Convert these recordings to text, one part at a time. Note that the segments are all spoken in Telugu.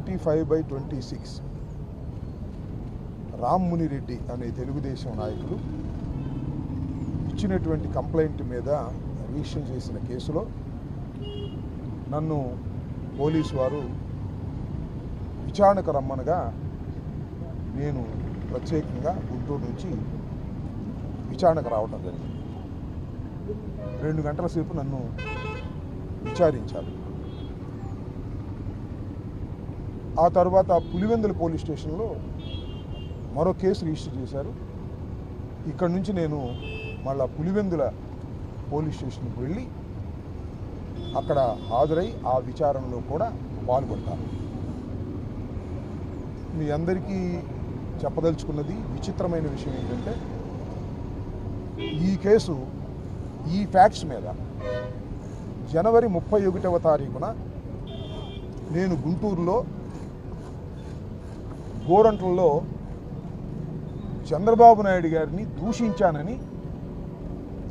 25/26 రామ్ మునిరెడ్డి అనే తెలుగుదేశం నాయకులు ఇచ్చినటువంటి కంప్లైంట్ మీద రిజిస్టర్ చేసిన కేసులో నన్ను పోలీసు వారు విచారణకు రమ్మనగా నేను ప్రత్యేకంగా గుంటూరు నుంచి విచారణకు రావటం జరిగింది. 2 గంటల సేపు నన్ను విచారించారు. ఆ తర్వాత పులివెందుల పోలీస్ స్టేషన్లో మరో కేసు రిజిస్టర్ చేశారు. ఇక్కడ నుంచి నేను మళ్ళా పులివెందుల పోలీస్ స్టేషన్కి వెళ్ళి అక్కడ హాజరై ఆ విచారణలో కూడా పాల్గొంటాను. మీ అందరికీ చెప్పదలుచుకున్నది విచిత్రమైన విషయం ఏంటంటే, ఈ కేసు ఈ ఫ్యాక్ట్స్ మీద జనవరి 31వ తారీఖున నేను గుంటూరులో గోరంట్లలో చంద్రబాబు నాయుడు గారిని దూషించానని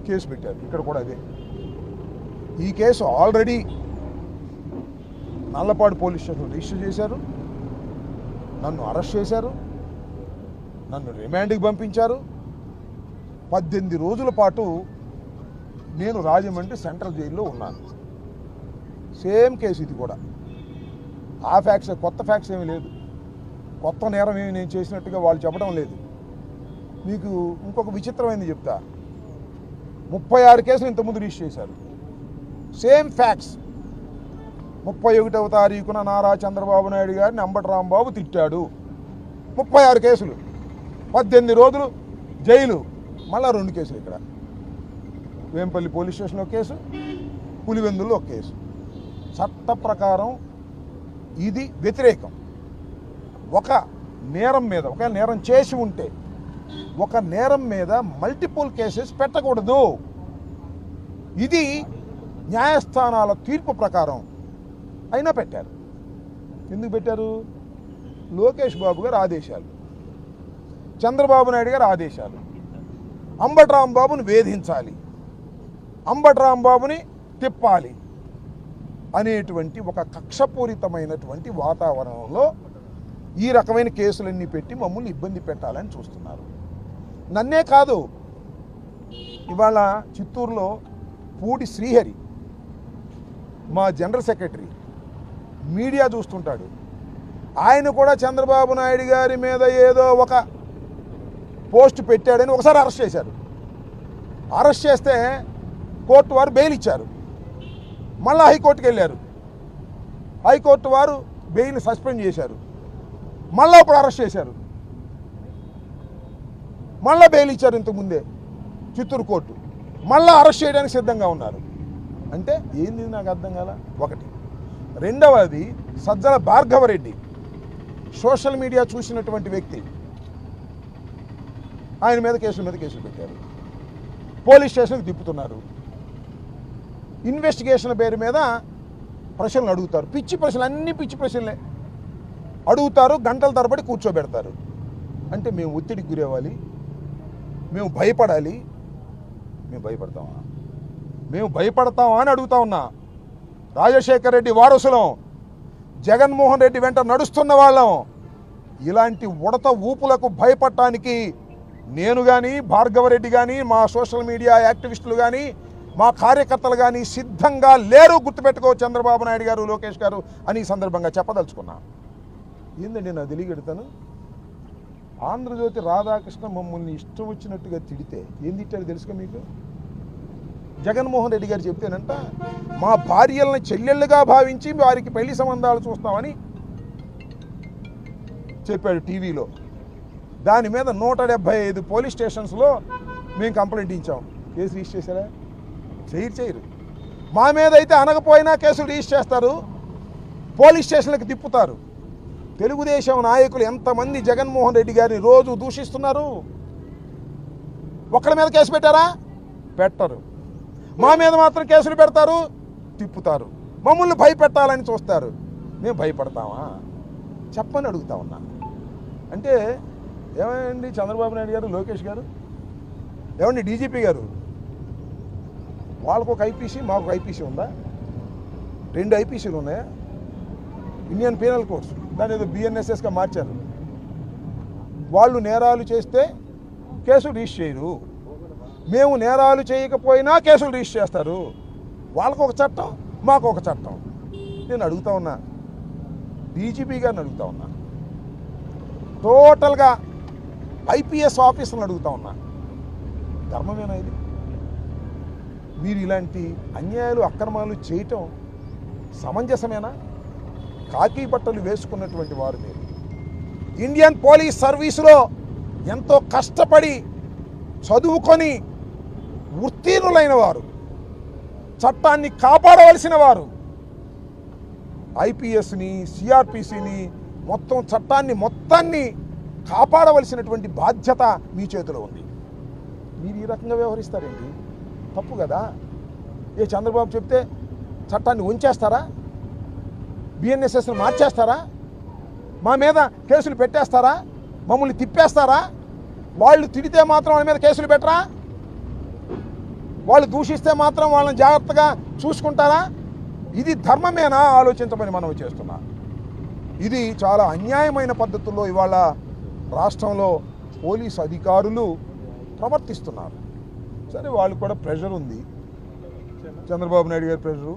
కేసు పెట్టారు. ఇక్కడ కూడా అదే. ఈ case already Nallapadu police station register చేశారు. నన్ను అరెస్ట్ చేశారు. నన్ను రిమాండ్కి పంపించారు. 18 రోజుల పాటు నేను రాజమండ్రి సెంట్రల్ జైల్లో ఉన్నాను. సేమ్ కేసు ఇది కూడా. ఆ ఫ్యాక్ట్స్, కొత్త ఫ్యాక్ట్స్ ఏమీ లేదు. కొత్త నేరం ఏమి నేను చేసినట్టుగా వాళ్ళు చెప్పడం లేదు. మీకు ఇంకొక విచిత్రమైనది చెప్తా. 36 కేసులు ఇంతకుముందు రిజిస్టర్ చేశారు. Same facts. 31వ తారీఖున నారా చంద్రబాబు నాయుడు గారిని అంబటి రాంబాబు తిట్టాడు. 36 కేసులు, 18 రోజులు జైలు. మళ్ళా 2 కేసులు ఇక్కడ. వేంపల్లి పోలీస్ స్టేషన్లో కేసు, పులివెందుల్లో ఒక కేసు. చట్ట ప్రకారం ఇది వ్యతిరేకం. ఒక నేరం మీద, ఒక నేరం చేసి ఉంటే ఒక నేరం మీద మల్టిపుల్ కేసెస్ పెట్టకూడదు. ఇది న్యాయస్థానాల తీర్పు ప్రకారం అయినా పెట్టారు. ఎందుకు పెట్టారు? లోకేష్ బాబు గారు ఆదేశాలు, చంద్రబాబు నాయుడు గారు ఆదేశాలు. అంబటి రాంబాబుని వేధించాలి, అంబటి రాంబాబుని తిప్పాలి అనేటువంటి ఒక కక్షపూరితమైనటువంటి వాతావరణంలో ఈ రకమైన కేసులన్నీ పెట్టి మమ్మల్ని ఇబ్బంది పెట్టాలని చూస్తున్నారు. నన్నే కాదు, ఇవాళ చిత్తూరులో పూడి శ్రీహరి మా జనరల్ సెక్రటరీ మీడియా చూస్తుంటాడు. ఆయన కూడా చంద్రబాబు నాయుడు గారి మీద ఏదో ఒక పోస్ట్ పెట్టాడని ఒకసారి అరెస్ట్ చేశారు. అరెస్ట్ చేస్తే కోర్టు వారు బెయిల్ ఇచ్చారు. మళ్ళీ హైకోర్టుకి వెళ్ళారు. హైకోర్టు వారు బెయిల్ సస్పెండ్ చేశారు. మళ్ళీ ఇప్పుడు అరెస్ట్ చేశారు. మళ్ళీ బెయిల్ ఇచ్చారు ఇంతకుముందే చిత్తూరు కోర్టు. మళ్ళీ అరెస్ట్ చేయడానికి సిద్ధంగా ఉన్నారు. అంటే ఏంది నాకు అర్థం కాల. ఒకటి. రెండవది, సజ్జల భార్గవరెడ్డి సోషల్ మీడియా చూసినటువంటి వ్యక్తి. ఆయన మీద కేసుల మీద కేసులు పెట్టారు. పోలీస్ స్టేషన్కి తిప్పుతున్నారు. ఇన్వెస్టిగేషన్ పేరు మీద ప్రశ్నలు అడుగుతారు. పిచ్చి ప్రశ్నలు, అన్ని పిచ్చి ప్రశ్నలే అడుగుతారు. గంటల తరబడి కూర్చోబెడతారు. అంటే మేము ఒత్తిడికి గురవ్వాలి, మేము భయపడాలి. మేము భయపడతామా? మేము భయపడతామా అని అడుగుతా ఉన్నా. రాజశేఖర రెడ్డి వారసులం, జగన్మోహన్ రెడ్డి వెంట నడుస్తున్న వాళ్ళం. ఇలాంటి ఉడత ఊపులకు భయపడటానికి నేను కానీ, భార్గవరెడ్డి కానీ, మా సోషల్ మీడియా యాక్టివిస్టులు కానీ, మా కార్యకర్తలు కానీ సిద్ధంగా లేరు. గుర్తుపెట్టుకో చంద్రబాబు నాయుడు గారు, లోకేష్ గారు అని ఈ సందర్భంగా చెప్పదలుచుకున్నా. ఏందండి నా తెలియగెడతాను. ఆంధ్రజ్యోతి రాధాకృష్ణ మమ్మల్ని ఇష్టం వచ్చినట్టుగా తిడితే ఏం తిట్టాడు తెలుసుగా మీకు? జగన్మోహన్ రెడ్డి గారు చెప్తేనంట మా భార్యలను చెల్లెళ్ళుగా భావించి వారికి పెళ్లి సంబంధాలు చూస్తామని చెప్పాడు టీవీలో. దాని మీద 175 పోలీస్ స్టేషన్స్లో మేము కంప్లైంట్ ఇచ్చాం. కేసు రిజిస్టర్ చేశారా? చేయరు. మా మీద అయితే అనకపోయినా కేసులు రిజిస్టర్ చేస్తారు, పోలీస్ స్టేషన్లకు తిప్పుతారు. తెలుగుదేశం నాయకులు ఎంతమంది జగన్మోహన్ రెడ్డి గారిని రోజు దూషిస్తున్నారు. ఒక్కడి మీద కేసు పెట్టారా? పెట్టరు. మా మీద మాత్రం కేసులు పెడతారు, తిప్పుతారు. మమ్మల్ని భయపెట్టాలని చూస్తారు. మేము భయపడతామా? చెప్పని అడుగుతా ఉన్నా. అంటే ఏమండి చంద్రబాబు నాయుడు గారు, లోకేష్ గారు, ఏమండి డీజీపీ గారు, వాళ్ళకు ఒక ఐపీసీ, మాకు ఒక ఐపీసీ ఉందా? 2 ఐపీసీలు ఉన్నాయా? ఇండియన్ పీనల్ కోడ్స్, దాని ఏదో బిఎన్ఎస్ఎస్గా మార్చారు. వాళ్ళు నేరాలు చేస్తే కేసులు రిజిస్టర్ చేయరు, మేము నేరాలు చేయకపోయినా కేసులు రిజిస్టర్ చేస్తారు. వాళ్ళకు ఒక చట్టం, మాకు ఒక చట్టం. నేను అడుగుతా ఉన్నా, డీజీపీ గారిని అడుగుతా ఉన్నా, టోటల్గా ఐపీఎస్ ఆఫీసర్ని అడుగుతా ఉన్నా, ధర్మమేనా ఇది? మీరు ఇలాంటి అన్యాయాలు అక్రమాలు చేయటం సమంజసమేనా? కాకి బట్టలు వేసుకున్నటువంటి వారు మీరు ఇండియన్ పోలీస్ సర్వీసులో ఎంతో కష్టపడి చదువుకొని ఉత్తీర్ణులైన వారు, చట్టాన్ని కాపాడవలసిన వారు, ఐపీఎస్ని సిఆర్పిసిని మొత్తం చట్టాన్ని మొత్తాన్ని కాపాడవలసినటువంటి బాధ్యత మీ చేతిలో ఉంది. మీరు ఈ రకంగా వ్యవహరిస్తారేంటి? తప్పు కదా. ఏ చంద్రబాబు చెప్తే చట్టాన్ని ఉంచేస్తారా? బిఎన్ఎస్ఎస్ని మార్చేస్తారా? మా మీద కేసులు పెట్టేస్తారా? మమ్మల్ని తిప్పేస్తారా? వాళ్ళు తిడితే మాత్రం వాళ్ళ మీద కేసులు పెట్టరా? వాళ్ళు దూషిస్తే మాత్రం వాళ్ళని జాగ్రత్తగా చూసుకుంటారా? ఇది ధర్మమేనా? ఆలోచించమని మనం చేస్తున్నాం. ఇది చాలా అన్యాయమైన పద్ధతుల్లో ఇవాళ రాష్ట్రంలో పోలీసు అధికారులు ప్రవర్తిస్తున్నారు. సరే, వాళ్ళు కూడా ప్రెషర్ ఉంది, చంద్రబాబు నాయుడు గారి ప్రెషరు,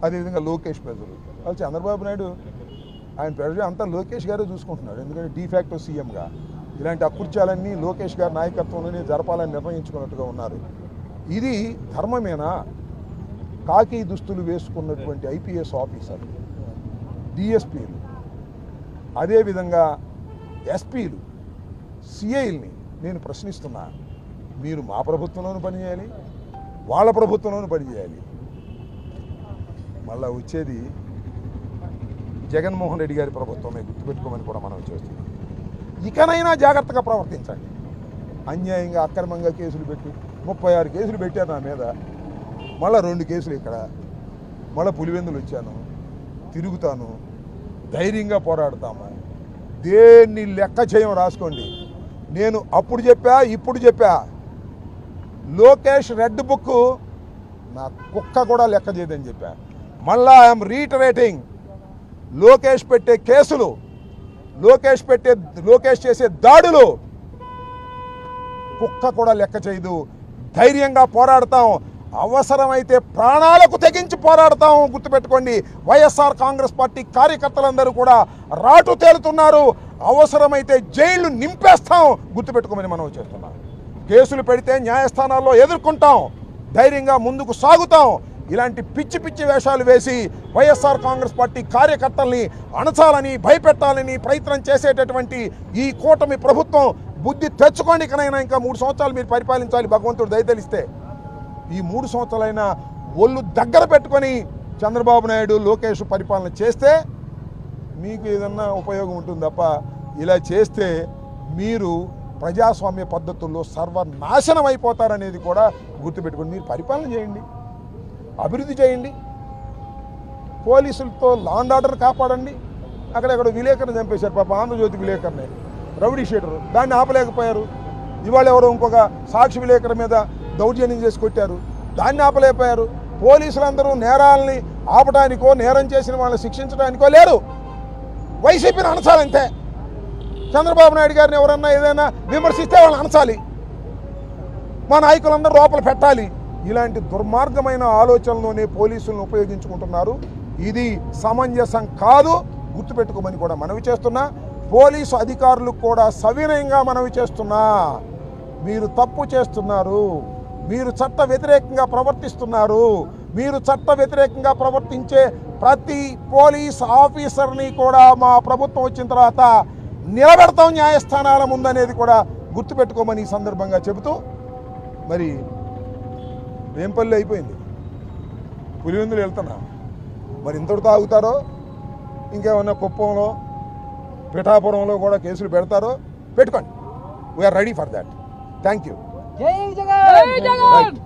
అదేవిధంగా లోకేష్ ప్రెషరు. వాళ్ళు చంద్రబాబు నాయుడు ఆయన ప్రెషర్ అంతా లోకేష్ గారే చూసుకుంటున్నాడు. ఎందుకంటే డీఫాక్టో సీఎంగా ఇలాంటి అకృత్యాలన్నీ లోకేష్ గారి నాయకత్వంలోనే జరపాలని నిర్ణయించుకున్నట్టుగా ఉన్నారు. ఇది ధర్మమేనా? కాకి దుస్తులు వేసుకున్నటువంటి ఐపీఎస్ ఆఫీసర్లు, డిఎస్పీలు, అదేవిధంగా ఎస్పీలు, సిఐల్ని నేను ప్రశ్నిస్తున్నా. మీరు మా ప్రభుత్వంలోనూ పనిచేయాలి, వాళ్ళ ప్రభుత్వంలోనూ పనిచేయాలి. మళ్ళా వచ్చేది జగన్మోహన్ రెడ్డి గారి ప్రభుత్వమే, గుర్తుపెట్టుకోమని కూడా మనం చేస్తున్నాం. ఇకనైనా జాగ్రత్తగా ప్రవర్తించండి. అన్యాయంగా అక్రమంగా కేసులు పెట్టి 36 కేసులు పెట్టారు నా మీద, మళ్ళీ 2 కేసులు ఇక్కడ, మళ్ళీ పులివెందులు వచ్చాను, తిరుగుతాను, ధైర్యంగా పోరాడతాము. దేన్ని లెక్క చేయం రాసుకోండి. నేను అప్పుడు చెప్పా, ఇప్పుడు చెప్పా, లోకేష్ రెడ్ బుక్ నా కుక్క కూడా లెక్క చేయదని చెప్పా. మళ్ళా ఐఎమ్ రీటరేటింగ్, లోకేష్ పెట్టే కేసులు, లోకేష్ చేసే దాడులు కుక్క కూడా లెక్క చేయదు. ధైర్యంగా పోరాడతాం, అవసరమైతే ప్రాణాలకు తెగించి పోరాడతాం. గుర్తుపెట్టుకోండి, వైఎస్ఆర్ కాంగ్రెస్ పార్టీ కార్యకర్తలందరూ కూడా రాటు తేలుతున్నారు. అవసరమైతే జైళ్లు నింపేస్తాం. గుర్తుపెట్టుకోమని మనం చేస్తున్నాం. కేసులు పెడితే న్యాయస్థానాల్లో ఎదుర్కొంటాం, ధైర్యంగా ముందుకు సాగుతాం. ఇలాంటి పిచ్చి పిచ్చి వేషాలు వేసి వైఎస్ఆర్ కాంగ్రెస్ పార్టీ కార్యకర్తల్ని అణచాలని, భయపెట్టాలని ప్రయత్నం చేసేటటువంటి ఈ కూటమి ప్రభుత్వం బుద్ధి తెచ్చుకోండి. ఇకనైనా ఇంకా 3 సంవత్సరాలు మీరు పరిపాలించాలి, భగవంతుడు దయతలిస్తే. ఈ 3 సంవత్సరాలైనా ఒళ్ళు దగ్గర పెట్టుకొని చంద్రబాబు నాయుడు, లోకేష్ పరిపాలన చేస్తే మీకు ఏదన్నా ఉపయోగం ఉంటుంది తప్ప, ఇలా చేస్తే మీరు ప్రజాస్వామ్య పద్ధతుల్లో సర్వనాశనం అయిపోతారనేది కూడా గుర్తుపెట్టుకోండి. మీరు పరిపాలన చేయండి, అభివృద్ధి చేయండి, పోలీసులతో లా అండ్ ఆర్డర్ కాపాడండి. అక్కడెక్కడ విలేకరుని చంపేశారు పాప, ఆంధ్రజ్యోతి విలేకరుని, రౌడీ షీటరు, దాన్ని ఆపలేకపోయారు. ఇవాళ ఎవరో ఇంకొక సాక్షి విలేకరు మీద దౌర్జన్యం చేసి కొట్టారు, దాన్ని ఆపలేకపోయారు. పోలీసులందరూ నేరాలని ఆపడానికో, నేరం చేసిన వాళ్ళని శిక్షించడానికో లేరు, వైసీపీని అనచాలంతే. చంద్రబాబు నాయుడు గారిని ఎవరన్నా ఏదైనా విమర్శిస్తే వాళ్ళని అనచాలి, మా నాయకులందరూ లోపల పెట్టాలి. ఇలాంటి దుర్మార్గమైన ఆలోచనలోనే పోలీసులను ఉపయోగించుకుంటున్నారు. ఇది సమంజసం కాదు, గుర్తుపెట్టుకోమని కూడా మనవి చేస్తున్నా. పోలీసు అధికారులకు కూడా సవినయంగా మనవి చేస్తున్నా. మీరు తప్పు చేస్తున్నారు, మీరు చట్ట వ్యతిరేకంగా ప్రవర్తిస్తున్నారు. మీరు చట్ట వ్యతిరేకంగా ప్రవర్తించే ప్రతి పోలీస్ ఆఫీసర్ని కూడా మా ప్రభుత్వం వచ్చిన తర్వాత నిలబెడతాం న్యాయస్థానాల ముందనేది కూడా గుర్తుపెట్టుకోమని ఈ సందర్భంగా చెబుతూ, మరి వేంపల్లి అయిపోయింది, పులివెందులు వెళ్తున్నాం. మరి ఇంతటితో ఆగుతారో, ఇంకేమన్నా కుప్పంలో, పిఠాపురంలో కూడా కేసులు పెడతారో పెట్టుకోండి. We're ready for that. Thank you. జై జగన్.